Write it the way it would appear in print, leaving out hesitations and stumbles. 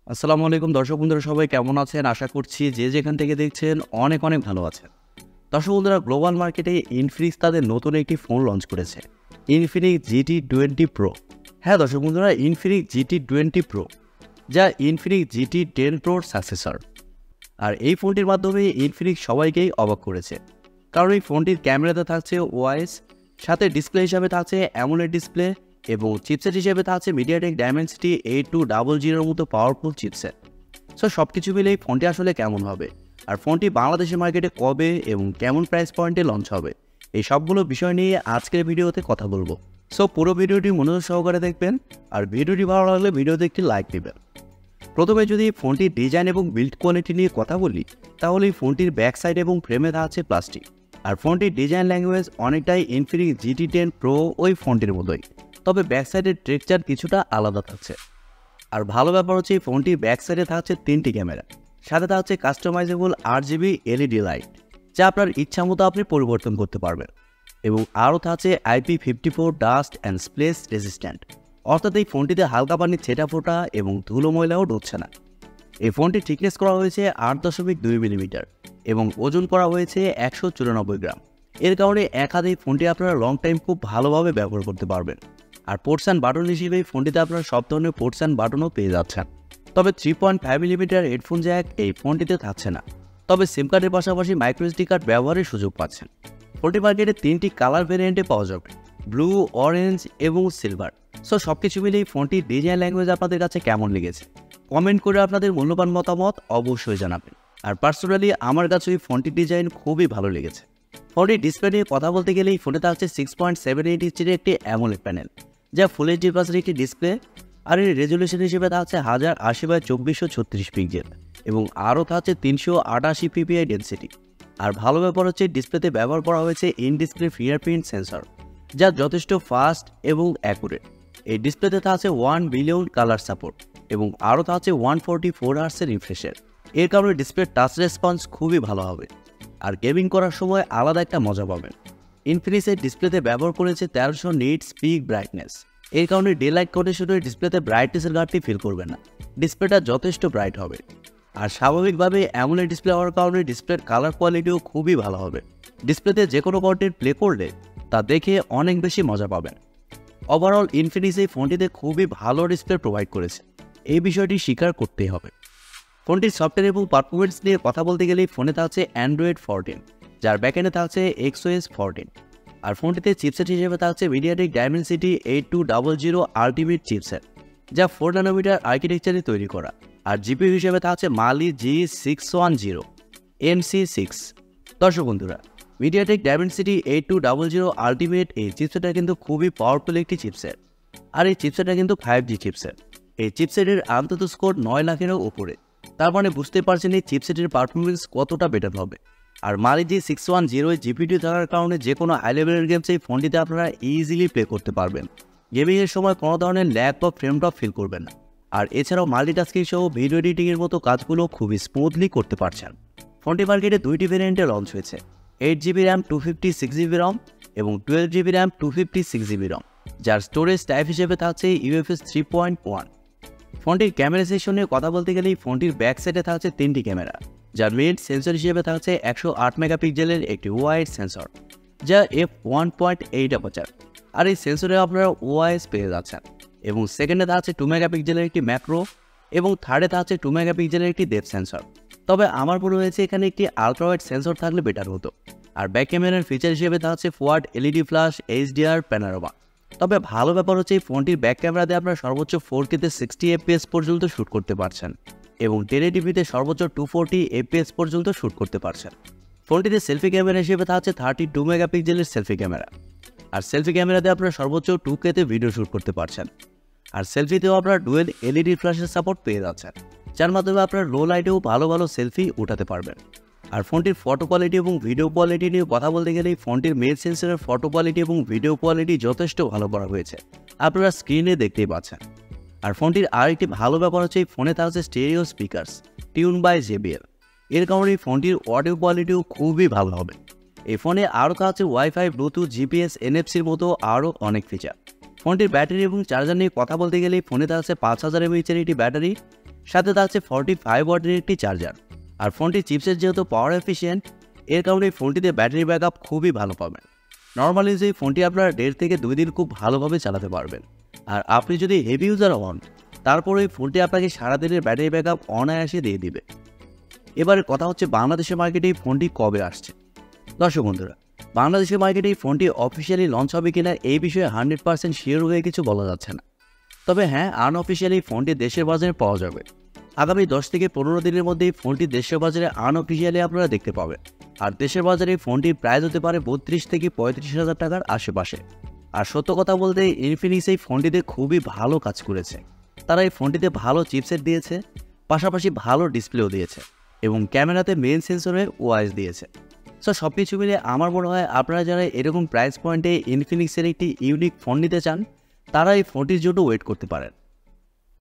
আসসালামু আলাইকুম দর্শক বন্ধুরা, সবাই কেমন আছেন? আশা করছি যে যেখান থেকে দেখছেন অনেক ভালো আছেন। দর্শক বন্ধুরা, গ্লোবাল মার্কেটে ইনফিনিক্স তাদের নতুন একটি ফোন লঞ্চ করেছে, ইনফিনিক্স GT20 Pro। হ্যাঁ দর্শক বন্ধুরা, ইনফিনিক্স GT20 Pro, যা ইনফিনিক্স GT10 Proর সাকসেসর। আর এই ফোনটির মাধ্যমে ইনফিনিক্স সবাইকেই অবাক করেছে, কারণ এই ফোনটির ক্যামেরাতে থাকছে ওআইএস, সাথে ডিসপ্লে হিসাবে থাকছে অ্যামোলেড ডিসপ্লে, এবং চিপসেট হিসেবে থাকছে মিডিয়াটেক ডায়মেনসিটি 8200 মতো পাওয়ারফুল চিপসেট। সো সব কিছু মিলে এই ফোনটি আসলে কেমন হবে, আর ফোনটি বাংলাদেশের মার্কেটে কবে এবং কেমন প্রাইস পয়েন্টে লঞ্চ হবে, এই সবগুলো বিষয় নিয়ে আজকের ভিডিওতে কথা বলবো। সো পুরো ভিডিওটি মনোযোগ সহকারে দেখবেন, আর ভিডিওটি ভালো লাগলে ভিডিওতে একটি লাইক দেবেন। প্রথমে যদি ফোনটির ডিজাইন এবং বিল্ড কোয়ালিটি নিয়ে কথা বলি, তাহলে এই ফোনটির ব্যাক সাইড এবং ফ্রেমে থাকছে প্লাস্টিক। আর ফোনটির ডিজাইন ল্যাঙ্গুয়েজ অনেকটাই ইনফিনিক্স GT10 Pro ওই ফোনটির মতোই, তবে ব্যাক সাইডের টেক্সচার কিছুটা আলাদা থাকছে। আর ভালো ব্যাপার হচ্ছে এই ফোনটির ব্যাক সাইডে থাকছে 3টি ক্যামেরা, সাথে থাকছে কাস্টমাইজেবল RGB LED লাইট, যা আপনার ইচ্ছা মতো আপনি পরিবর্তন করতে পারবেন। এবং আরও থাকছে IP54 ডাস্ট অ্যান্ড স্প্লেশ রেজিস্ট্যান্ট, অর্থাৎ এই ফোনটিতে হালকা পানির ছেটা ফোটা এবং ধুলো ময়লাও ঢুকছে না। এই ফোনটি থিকনেস করা হয়েছে 8.2 মিলিমিটার এবং ওজন করা হয়েছে 194 গ্রাম। এর কারণে এক হাতে এই ফোনটি আপনারা লং টাইম খুব ভালোভাবে ব্যবহার করতে পারবেন। আর পোর্টস অ্যান্ড বাটন হিসেবে এই ফোনটিতে আপনারা সব ধরনের পোর্টস অ্যান্ড বাটনও পেয়ে যাচ্ছেন। তবে 3.5 মিলিমিটার হেডফোন জ্যাক এই ফোনটিতে থাকছে না, তবে সিম কার্ডের পাশাপাশি মাইক্রোএসডি কার্ড ব্যবহারের সুযোগ পাচ্ছেন। ফোনটি মার্কেটে 3টি কালার ভেরিয়েন্টে পাওয়া যাবে, ব্লু, অরেঞ্জ এবং সিলভার। সো সব কিছু মিলে এই ফোনটির ডিজাইন ল্যাঙ্গুয়েজ আপনাদের কাছে কেমন লেগেছে কমেন্ট করে আপনাদের মূল্যবান মতামত অবশ্যই জানাবেন। আর পার্সোনালি আমার কাছে এই ফোনটির ডিজাইন খুবই ভালো লেগেছে। ফোনটির ডিসপ্লে নিয়ে কথা বলতে গেলে এই ফোনে থাকছে 6.78 ইঞ্চির একটি অ্যামোলেড প্যানেল, যা ফুল এইচডি প্লাসের একটি ডিসপ্লে। আর এর রেজলিউশন হিসেবে থাকছে 1080x2436 পিক্সেল এবং আরও থাকছে 388 ppi ডেন্সিটি। আর ভালো ব্যাপার হচ্ছে ডিসপ্লেতে ব্যবহার করা হয়েছে ইন ডিসপ্লে ফিঙ্গারপ্রিন্ট সেন্সর, যা যথেষ্ট ফাস্ট এবং অ্যাকুরেট। এই ডিসপ্লেতে থাকছে 1 বিলিয়ন কালার সাপোর্ট এবং আরও থাকছে 144 হার্টসের রিফ্রেশের। এর কারণে ডিসপ্লের টাচ রেসপন্স খুবই ভালো হবে, আর গেমিং করার সময় আলাদা একটা মজা পাবেন। ইনফিনিক্সের ডিসপ্লেতে ব্যবহার করেছে 1300 নিটস পিক ব্রাইটনেস। এর কারণে ডে লাইট কন্ডিশনের ডিসপ্লেতে ব্রাইটনেসের ঘাটতি ফিল করবেন না, ডিসপ্লেটা যথেষ্ট ব্রাইট হবে। আর স্বাভাবিকভাবে অ্যামোলেড ডিসপ্লে হওয়ার কারণে ডিসপ্লের কালার কোয়ালিটিও খুবই ভালো হবে। ডিসপ্লেতে যে কোনো কন্টেন্ট প্লে করলে তা দেখে অনেক বেশি মজা পাবেন। ওভারঅল ইনফিনিক্স এই ফোনটিতে খুবই ভালো ডিসপ্লে প্রোভাইড করেছে, এই বিষয়টি স্বীকার করতেই হবে। ফোনটির সফটওয়্যার এবং পারফরমেন্স নিয়ে কথা বলতে গেলে ফোনে থাকছে অ্যান্ড্রয়েড 14, যার ব্যাকএন্ডে থাকছে XOS 14। আর ফোনটিতে চিপসেট হিসেবে থাকছে মিডিয়াটেক ডায়মেনসিটি 8200 আলটিমেট চিপসেট, যা 4 ন্যানোমিটার আর্কিটেকচারে তৈরি করা। আর জিপিইউ হিসেবে থাকছে মালি G610 MC6। দর্শক বন্ধুরা, মিডিয়াটেক ডায়মেনসিটি 8200 আলটিমেট এই চিপসেটটা কিন্তু খুবই পাওয়ারফুল একটি চিপসেট। আর এই চিপসেটটা কিন্তু 5G চিপসেট। এই চিপসেটের আন্তত স্কোর 9 লাখেরও উপরে, তার মানে বুঝতে পারছেন এই চিপসেটের পারফরমেন্স কতটা বেটার হবে। আর মালি G610 জিপিইউ থাকার কারণে যে কোনো হাই লেভেলের গেমস এই ফোনটিতে আপনারা ইজিলি প্লে করতে পারবেন। গেমিংয়ের সময় কোনো ধরনের ল্যাগ বা ফ্রেম ড্রপ ফিল করবেন না। আর এছাড়াও মাল্টিটাস্কিং সহ ভিডিও এডিটিংয়ের মতো কাজগুলো খুবই স্মুথলি করতে পারছেন। ফোনটি মার্কেটে 2টি ভেরিয়েন্টে লঞ্চ হয়েছে, 8GB RAM 256GB ROM এবং 12GB RAM 256GB ROM, যার স্টোরেজ টাইপ হিসেবে থাকছে UFS 3.1। ফোনটির ক্যামেরা সেকশনে কথা বলতে গেলে ফোনটির ব্যাক সাইডে থাকছে 3টি ক্যামেরা, যার মেইন সেন্সর হিসেবে থাকছে 108 মেগাপিক্সেলের একটি ওয়াইড সেন্সর, যা f1.8 অ্যাপারচার। আর এই সেন্সরে আপনারা ওআইএস পেয়ে যাচ্ছেন। এবং সেকেন্ডে থাকছে 2 মেগাপিক্সেলের একটি ম্যাক্রো এবং থার্ডে থাকছে 2 মেগাপিক্সেলের একটি ডেপথ সেন্সর। তবে আমার মনে হয়েছে এখানে একটি আলট্রা ওয়াইড সেন্সর থাকলে বেটার হতো। আর ব্যাক ক্যামেরার ফিচার হিসেবে থাকছে ফোয়ার্ড LED ফ্ল্যাশ, HDR প্যানোরামা। তবে ভালো ব্যাপার হচ্ছে এই ফোনটির ব্যাক ক্যামেরাতে আপনারা সর্বোচ্চ 4K-তে 60 FPS পর্যন্ত শ্যুট করতে পারছেন এবং 1080p-তে সর্বোচ্চ 240 FPS পর্যন্ত শ্যুট করতে পারছেন। ফোনটিতে সেলফি ক্যামেরা হিসেবে থাকছে 32 মেগাপিক্সেলের সেলফি ক্যামেরা। আর সেলফি ক্যামেরাতে আপনারা সর্বোচ্চ 2K-তে ভিডিও শ্যুট করতে পারছেন। আর সেলফিতেও আপনারা ডুয়েল LED ফ্ল্যাশের সাপোর্ট পেয়ে যাচ্ছেন, যার মাধ্যমে আপনারা লো লাইটেও ভালো সেলফি উঠাতে পারবেন। আর ফোনটির ফটো কোয়ালিটি এবং ভিডিও কোয়ালিটি নিয়ে কথা বলতে গেলে ফোনটির মেইন সেন্সরের ফটো কোয়ালিটি এবং ভিডিও কোয়ালিটি যথেষ্ট ভালো করা হয়েছে, আপনারা স্ক্রিনে দেখতেই পাচ্ছেন। আর ফোনটির আরেকটি ভালো ব্যাপার হচ্ছে এই ফোনে থাকছে stereo speakers tune by JBL। এর কারণে এই ফোনটির অডিও কোয়ালিটিও খুবই ভালো হবে। এই ফোনে আরও থাকছে ওয়াইফাই, ব্লুটুথ, GPS, NFC-র মতো আরও অনেক ফিচার। ফোনটির ব্যাটারি এবং চার্জার নিয়ে কথা বলতে গেলে ফোনে থাকছে 5000 mAh একটি ব্যাটারি সাথে থাকছে 45 ওয়াটের একটি চার্জার। আর ফোনটির চিপসেট যেহেতু পাওয়ার এফিশিয়েন্ট, এর কারণে এই ফোনটিতে ব্যাটারি ব্যাকআপ খুবই ভালো পাবেন। নর্মালি এই ফোনটি আপনারা 1.5 থেকে 2 দিন খুব ভালোভাবে চালাতে পারবেন। আর আপনি যদি হেভি ইউজার হন, তারপরে এই ফোনটি আপনাকে সারাদিনের ব্যাটারি ব্যাকআপ অনায়াসে দিয়ে দিবে। এবারে কথা হচ্ছে বাংলাদেশের মার্কেটে এই ফোনটি কবে আসছে। দর্শক বন্ধুরা, বাংলাদেশের মার্কেটে এই ফোনটি অফিসিয়ালি লঞ্চ হবে কিনা এই বিষয়ে 100% শিওর হয়ে কিছু বলা যাচ্ছে না। তবে হ্যাঁ, আনঅফিসিয়ালি ফোনটি দেশের বাজারে পাওয়া যাবে। আগামী 10 থেকে 15 দিনের মধ্যে এই ফোনটি দেশের বাজারে আনঅফিসিয়ালি আপনারা দেখতে পাবেন। আর দেশের বাজারে এই ফোনটির প্রাইস হতে পারে 32 থেকে 35,000 টাকার আশেপাশে। আর সত্য কথা বলতে ইনফিনিক্স এই ফোনটিতে খুবই ভালো কাজ করেছে। তারা এই ফোনটিতে ভালো চিপসেট দিয়েছে, পাশাপাশি ভালো ডিসপ্লেও দিয়েছে এবং ক্যামেরাতে মেইন সেন্সরের ওআইএস দিয়েছে। সো সব কিছু মিলিয়ে আমার মনে হয় আপনারা যারা এরকম প্রাইস পয়েন্টে ইনফিনিক্সের একটি ইউনিক ফোন নিতে চান, তারা এই ফোনটির জন্য ওয়েট করতে পারেন।